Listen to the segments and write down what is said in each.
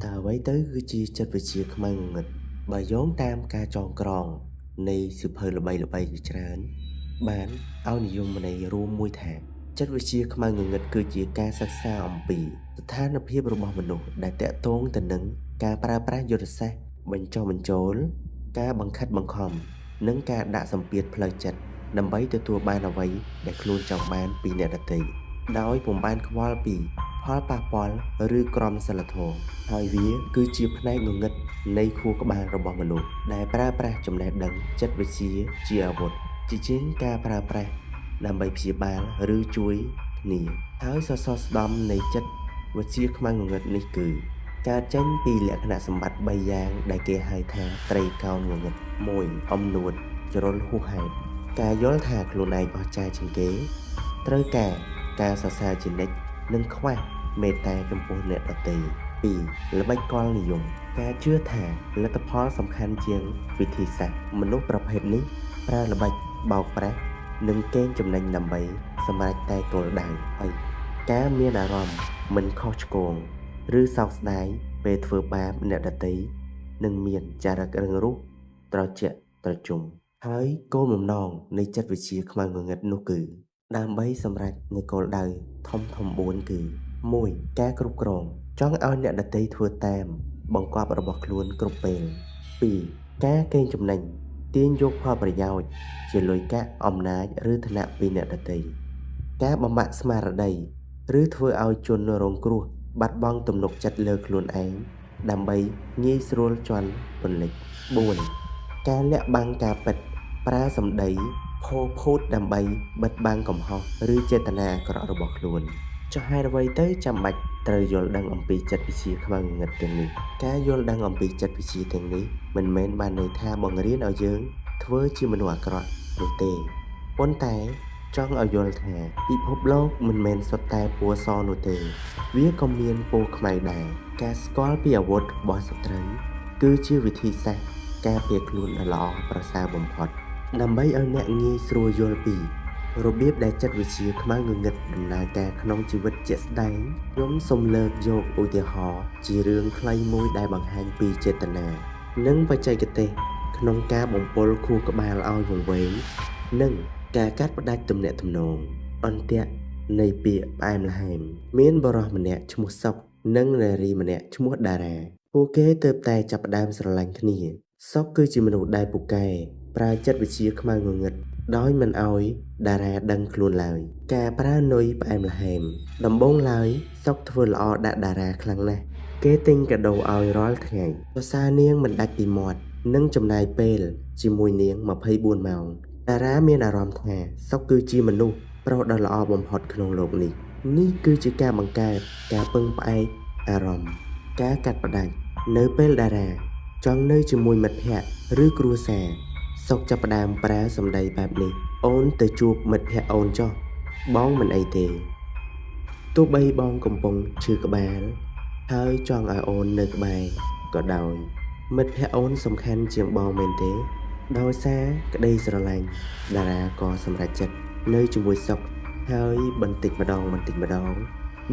តើអ្វីទៅគឺជាចិត្តវិទ្យាខ្មៅងងឹតបើយោងតាមការចងក្រងនៃសៀវភៅល្បីៗជាច្រើនបានឲ្យនិយមន័យរួមមួយថាចិត្តវិទ្យាខ្មៅងងឹតគឺជាការសិក្សាអំពីស្ថានភាពរបស់មនុស្សដែលតាក់ទងទៅនឹងការប្រើប្រាស់យុទ្ធសាស្ត្របញ្ចុះបញ្ចូលការបង្ខិតបង្ខំនិងការដាក់សម្ពាធផ្លូវចិត្តដើម្បីទទួលបានអ្វីដែលខ្លួនចង់បានពីអ្នកដទៃដោយពុំបានខ្វល់ពីផលប៉ះពាល់ឬក្រមសីលធម៌ហើយវាគឺជាផ្នែកងងឹតនៃខួរក្បាលរបស់មនុស្សដែលប្រើប្រាស់ចំណេះដឹងចិត្តវិទ្យាជាអាវុធជាជាងការប្រើប្រាស់ដើម្បីព្យាបាលឬជួយគ្នាហើយសសរស្តម្ភនៃចិត្តវិទ្យាខ្មៅងងឹតនេះគឺការចេញពីលក្ខណៈសម្បត្តិ3យ៉ាងដែលគេហៅថាត្រីកោណងងឹត1អំនួតជ្រុលហួសហេតុការយល់ថាខ្លួនឯងអស្ចារ្យជាងគេត្រូវការសរសើរជានិច្ចនិងខ្វះមេត្តាចំពោះអ្នកដទៃ2ល្បិចកលនិយមការជឿថាលទ្ធផលសំខាន់ជាងវិធីសាស្ត្រមនុស្សប្រភេទនេះប្រើល្បិចបោកប្រាស់និងកេងចំណេញដើម្បីសម្រេចតែគោលដៅហើយការមានអារម្មណ៍មិនខុសឆ្គងឬសោកស្ដាយពេលធ្វើបាបអ្នកដទៃនឹងមានចរិតរឹងរូសត្រជាក់ត្រជុំហើយគោលបំណងនៃចិត្តវិទ្យាខ្មៅងងឹតនោះគឺដើម្បីសម្រេចនូវគោលដៅធំ4គឺ1ការគ្រប់គ្រងចង់ឲ្យអ្នកដទៃធ្វើតាមបង្គាប់របស់ខ្លួនគ្រប់ពេល2ការកេងចំណេញទាញយកផលប្រយោជន៍ជាលុយកាក់អំណាចឬឋានៈពីអ្នកដទៃការបំបាក់ស្មារតីឬធ្វើឲ្យជនរងគ្រោះបាត់បង់ទំនុកចិត្តលើខ្លួនឯងដើម្បីងាយស្រួលជន់ពន្លិច4ការលាក់បាំងការពិតប្រើសម្ដីផូរផូតដើម្បីបិទបាំងកំហុសឬចេតនាអាក្រក់របស់ខ្លួនចុះហេតុអ្វីទៅចាំបាច់ត្រូវយល់ដឹងអំពីចិត្តវិទ្យាខ្មៅងងឹតទាំងនេះការយល់ដឹងអំពីចិត្តវិទ្យាទាំងនេះមិនមែនបានន័យថាបង្រៀនឲ្យយើងធ្វើជាមនុស្សអាក្រក់នោះទេប៉ុន្តែចង់ឲ្យយល់ថាពិភពលោកមិនមែនសុទ្ធតែពណ៌សនោះទេវាក៏មានពណ៌ខ្មៅដែរការស្គាល់ពីអាវុធរបស់សត្រូវគឺជាវិធីសាស្ត្រការពារខ្លួនដ៏ល្អប្រសើរបំផុតដើម្បីឲ្យអ្នកងាយស្រួលយល់ពីរបៀបដែលចិត្តវិទ្យាខ្មៅងងឹតដំណើរការក្នុងជីវិតជាក់ស្ដែងខ្ញុំសូមលើកយកឧទាហរណ៍ជារឿងខ្លីមួយដែលបង្ហាញពីចេតនានិងបច្ចេកទេសក្នុងការបំពុលខួរក្បាលឲ្យវង្វេងនិងការកាត់ផ្តាច់ទំនាក់ទំនងអន្ទាក់នៃពាក្យផ្អែមល្ហែមមានបរិសម្នាក់ឈ្មោះសុកនិងនារីម្នាក់ឈ្មោះតារាពួកគេទើបតែចាប់ផ្ដើមស្រឡាញ់គ្នាសុកគឺជាមនុស្សដែលពូកែប្រើចិត្តវិទ្យាខ្មៅងងឹតដោយមិនអោយតារាដឹងខ្លួនឡើយការប្រើនុយផ្អែមល្ហែមដំបូងឡើយសុកធ្វើល្អដាក់តារាខ្លាំងណាស់គេទិញកាដូឲ្យរាល់ថ្ងៃសរសើរនាងមិនដាច់ពីមាត់និងចំណាយពេលជាមួយនាង24ម៉ោងតារាមានអារម្មណ៍ថាសុកគឺជាមនុស្សប្រុសដ៏ល្អបំផុតក្នុងโลกនេះគឺជាការបង្កើតការពឹងផ្អែកអារម្មណ៍ការកាត់ផ្ដាច់នៅពេលតារាចង់នៅជាមួយមិត្តភក្តិឬគ្រួសារសុកចាប់ផ្ដើមប្រើសម្ដីបែបនេះអូនទៅជួបមិត្តភក្តិអូនចុះបងមិនអីទេទោះបីបងកំពុងឈឺក្បាលហើយចង់ឲ្យអូននៅក្បែរក៏ដោយមិត្តភក្តិអូនសំខាន់ជាងបងមែនទេដោយសារក្តីស្រឡាញ់តារាក៏សម្រេចចិត្តនៅជាមួយសុកហើយបន្តិចម្ដង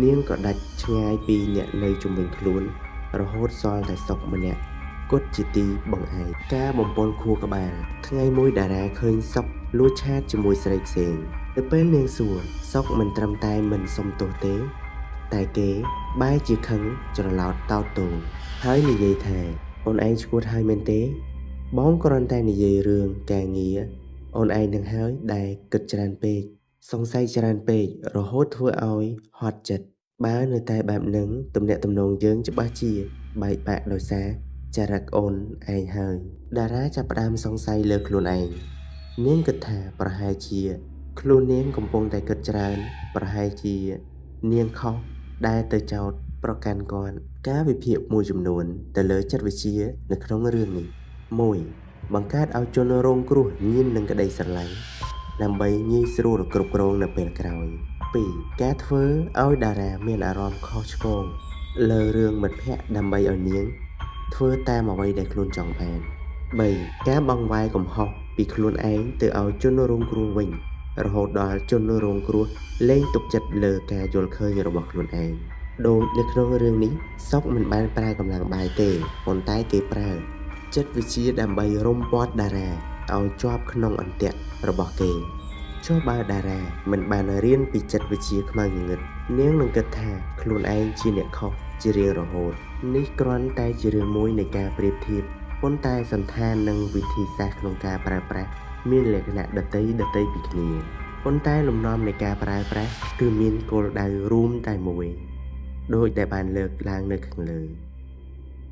នាងក៏ដាច់ឆ្ងាយពីអ្នកនៅជុំវិញខ្លួនរហូតសល់តែសុកម្នាក់គត់ជាទីបង្អែកការបំពន់ខួរក្បាលថ្ងៃមួយតារាឃើញសុកលួចឆាតជាមួយស្រីផ្សេងទៅពេលនាងសួរសុកមិនត្រឹមតែមិនសុំទោសទេតែគេបែរជាខឹងច្រឡោតតោតទោសហើយនិយាយថាអូនឯងឈួតហើយមែនទេបងគ្រាន់តែនិយាយរឿងការងារអូនឯងនឹងហើយដែលគិតច្រើនពេកសង្ស័យច្រើនពេករហូតធ្វើឲ្យហត់ចិត្តបើនៅតែបែបហ្នឹងទំនាក់ទំនងយើងច្បាស់ជាបែកបាក់ដោយសារចរិតអូនឯងហើយតារាចាប់ផ្ដើមសង្ស័យលើខ្លួនឯងនាងគិតថាប្រហែលជាខ្លួននាងកំពុងតែគិតច្រើនប្រហែលជានាងខុសដែលទៅចោទប្រកាន់គាត់ការវិភាគមួយចំនួនទៅលើចិត្តវិទ្យានៅក្នុងរឿងនេះ1បង្កើតឲ្យជនរងគ្រោះញៀននឹងក្តីស្រឡាញ់ដើម្បីងាយស្រួលគ្រប់គ្រងនៅពេលក្រោយ2ការធ្វើឲ្យតារាមានអារម្មណ៍ខុសឆ្គងលើរឿងមិត្តភក្តិដើម្បីឲ្យនាងធ្វើតាមអ្វីដែលខ្លួនចង់បាន3ការបង្វែរកំហុសពីខ្លួនឯងទៅឲ្យជនរងគ្រោះវិញរហូតដល់ជនរងគ្រោះលែងទុកចិត្តលើការយល់ឃើញរបស់ខ្លួនឯង ដូចនៅក្នុងរឿងនេះសុកមិនបានប្រើកម្លាំងបាយទេប៉ុន្តែគេប្រើចិត្តវិទ្យាដើម្បីរុំព័ទ្ធតារាឲ្យជាប់ក្នុងអន្ទាក់របស់គេចុះបើតារាមិនបានរៀនពីចិត្តវិទ្យាខ្មៅងងឹតនាងនឹងគិតថាខ្លួនឯងជាអ្នកខុសជារៀងរហូតនេះគ្រាន់តែជារឿងមួយនៃការប្រៀបធៀបប៉ុន្តែសន្តាននិងវិធីសាស្ត្រក្នុងការប្រើប្រាស់មានលក្ខណៈដតីពីគ្នាប៉ុន្តែលំនាំនៃការប្រើប្រាស់គឺមានគោលដៅរួមតែមួយដូចដែលបានលើកឡើងនៅខាងលើ